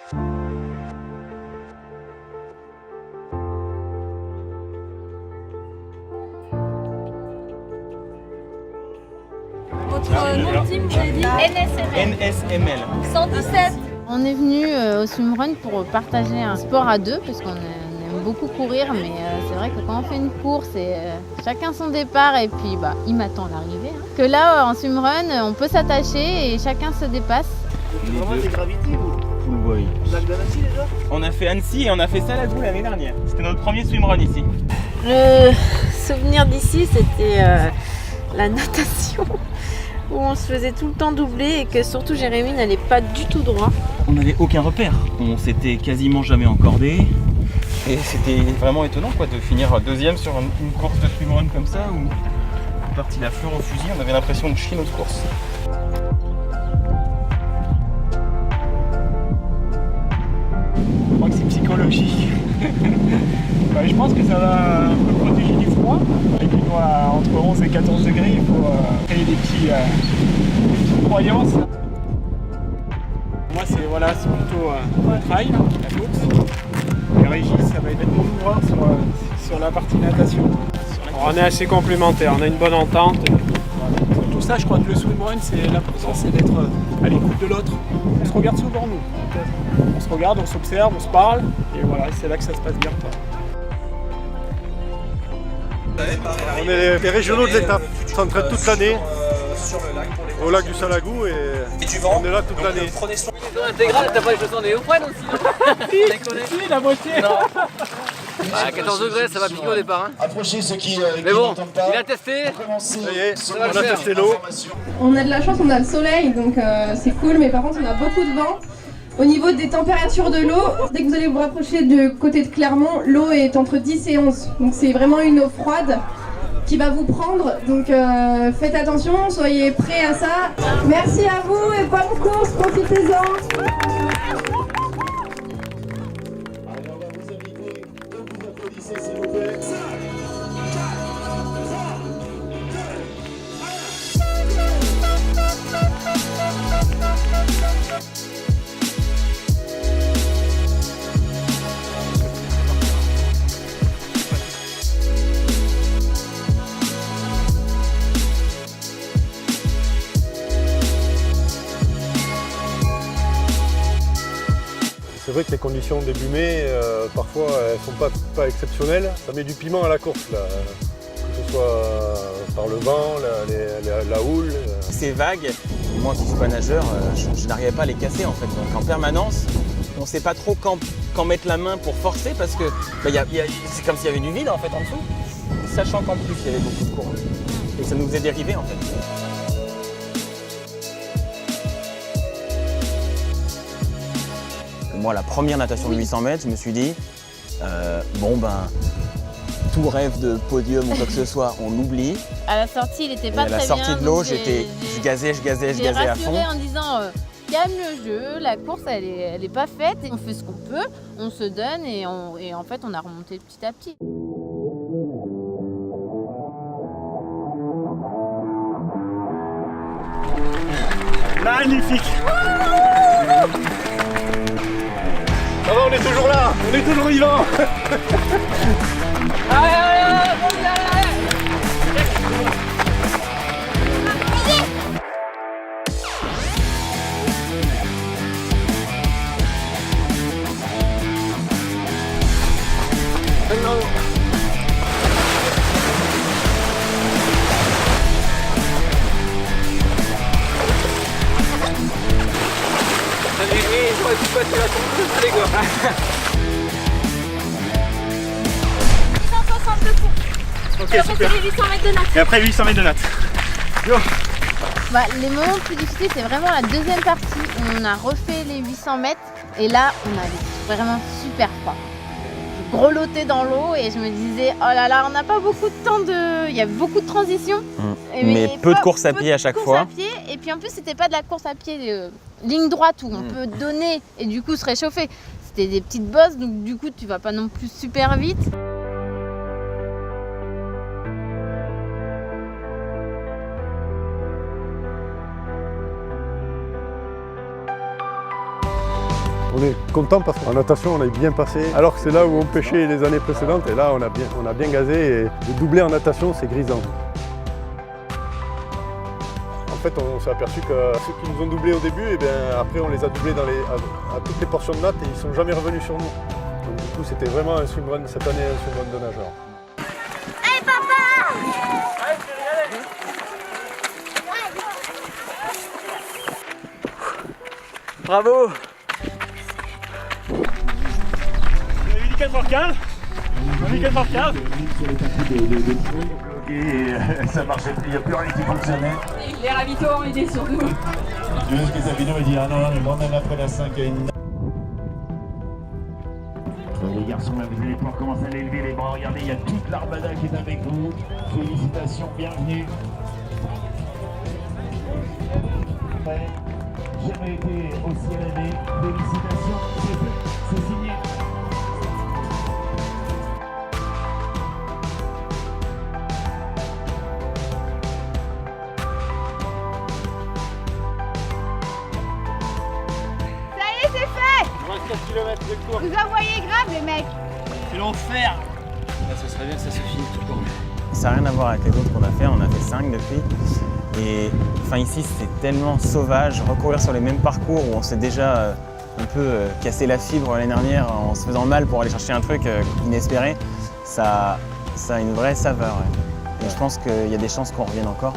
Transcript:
Votre nom de team, vous avez dit NSML. 117. On est venu au swimrun pour partager un sport à deux parce qu'on aime beaucoup courir, mais c'est vrai que quand on fait une course, chacun son départ et puis il m'attend à l'arrivée. Que là, en swimrun, on peut s'attacher et chacun se dépasse. Vraiment des gravités ou Pool boy. lac d'Annecy déjà? On a fait Annecy et on a fait Saladou l'année dernière. C'était notre premier swimrun ici. Le souvenir d'ici, c'était la natation, où on se faisait tout le temps doubler et que surtout Jérémy n'allait pas du tout droit. On n'avait aucun repère. On s'était quasiment jamais encordé. Et c'était vraiment étonnant de finir deuxième sur une course de swimrun comme ça où on est parti la fleur au fusil, on avait l'impression de chier notre course. Je crois que c'est psychologique. Je pense que ça va un peu protéger du froid. Avec une loi entre 11 et 14 degrés, il faut créer des petites croyances. Moi, c'est plutôt le trail, la course. Et Régis, ça va être mon ouvreur sur la partie natation. Alors, on est assez complémentaires, on a une bonne entente. Voilà. Tout ça, je crois que le swimrun, c'est l'important, c'est d'être à l'écoute de l'autre. On se regarde souvent, nous. On se regarde, on s'observe, on se parle, et voilà, c'est là que ça se passe bien. On est les régionaux de l'étape, on s'entraîne toute l'année au lac du Salagou et on est là toute l'année. Intégrale, t'as pas les chaussons néoprène aussi? Si, la moitié. 14 degrés, ça va piquer au départ. Approchez ceux qui Mais bon, n'entendent pas. il a testé. Ça y est, Ça va on le a faire. testé l'eau. On a de la chance, on a le soleil, donc c'est cool, mais par contre on a beaucoup de vent. Au niveau des températures de l'eau, dès que vous allez vous rapprocher du côté de Clermont, l'eau est entre 10 et 11. Donc c'est vraiment une eau froide qui va vous prendre. Donc faites attention, soyez prêts à ça. Merci à vous et bonne course, profitez-en. Allez, on va vous inviter, donc vous applaudissez s'il vous plaît. C'est vrai que les conditions début mai, parfois, elles sont pas exceptionnelles. Ça met du piment à la course, là. Que ce soit par le vent, la houle. Ces vagues, moi qui ne suis pas nageur, je n'arrivais pas à les casser en fait. Donc en permanence, on ne sait pas trop quand mettre la main pour forcer parce que c'est comme s'il y avait du vide en fait en dessous. Sachant qu'en plus il y avait beaucoup de courant. Et ça nous faisait dériver en fait. Moi, la première natation de 800 mètres, je me suis dit, tout rêve de podium ou quoi que ce soit, on l'oublie. À la sortie, il était pas Et à très la bien. sortie de l'eau, donc je gazais j'ai à fond. rassuré en disant calme le jeu, la course elle est pas faite, on fait ce qu'on peut, on se donne et en fait on a remonté petit à petit. Magnifique. Ça va, on est toujours là, on est toujours vivants. J'aurais pu passer la tondeuse, les gars. 162 points. Ok, super. Les 800 mètres de natte. Et après 800 mètres de natte. Les moments les plus difficiles, c'est vraiment la deuxième partie où on a refait les 800 mètres et là on avait vraiment super froid. Je grelottais dans l'eau et je me disais oh là là, on n'a pas beaucoup de temps il y a beaucoup de transitions. Mais peu de course à pied à chaque fois. Et puis en plus c'était pas de la course à pied ligne droite où on peut donner et du coup se réchauffer. C'était des petites bosses donc du coup tu vas pas non plus super vite. On est content parce qu'en natation on est bien passé, alors que c'est là où on pêchait les années précédentes et là on a bien gazé et de doubler en natation c'est grisant. En fait on s'est aperçu que ceux qui nous ont doublés au début, et bien, après on les a doublés à toutes les portions de natte et ils ne sont jamais revenus sur nous. Donc du coup c'était vraiment un swimrun cette année, un swimrun de nageurs. Hey papa! Bravo! On a mis 4h15. On a mis 4h15. Ça marchait plus, il n'y a plus rien qui fonctionnait. Les ravitaux ont aidé sur nous. Jusqu'à Sabino il dit ah non, le lendemain après la 5 à une. Les garçons, là, vous allez pouvoir commencer à l'élever les bras. Regardez, il y a toute l'armada qui est avec vous. Félicitations, bienvenue. Ouais. Jamais été aussi élevé. Félicitations, c'est fait, c'est signé. Ça y est, c'est fait! 24 km de cours. Vous envoyez grave, les mecs! C'est l'enfer. Ça serait bien que ça se finisse tout court. Ça n'a rien à voir avec les autres qu'on a fait 5 depuis. Et enfin ici c'est tellement sauvage, recourir sur les mêmes parcours où on s'est déjà un peu cassé la fibre l'année dernière en se faisant mal pour aller chercher un truc inespéré, ça a une vraie saveur. Ouais. Et je pense qu'il y a des chances qu'on revienne encore.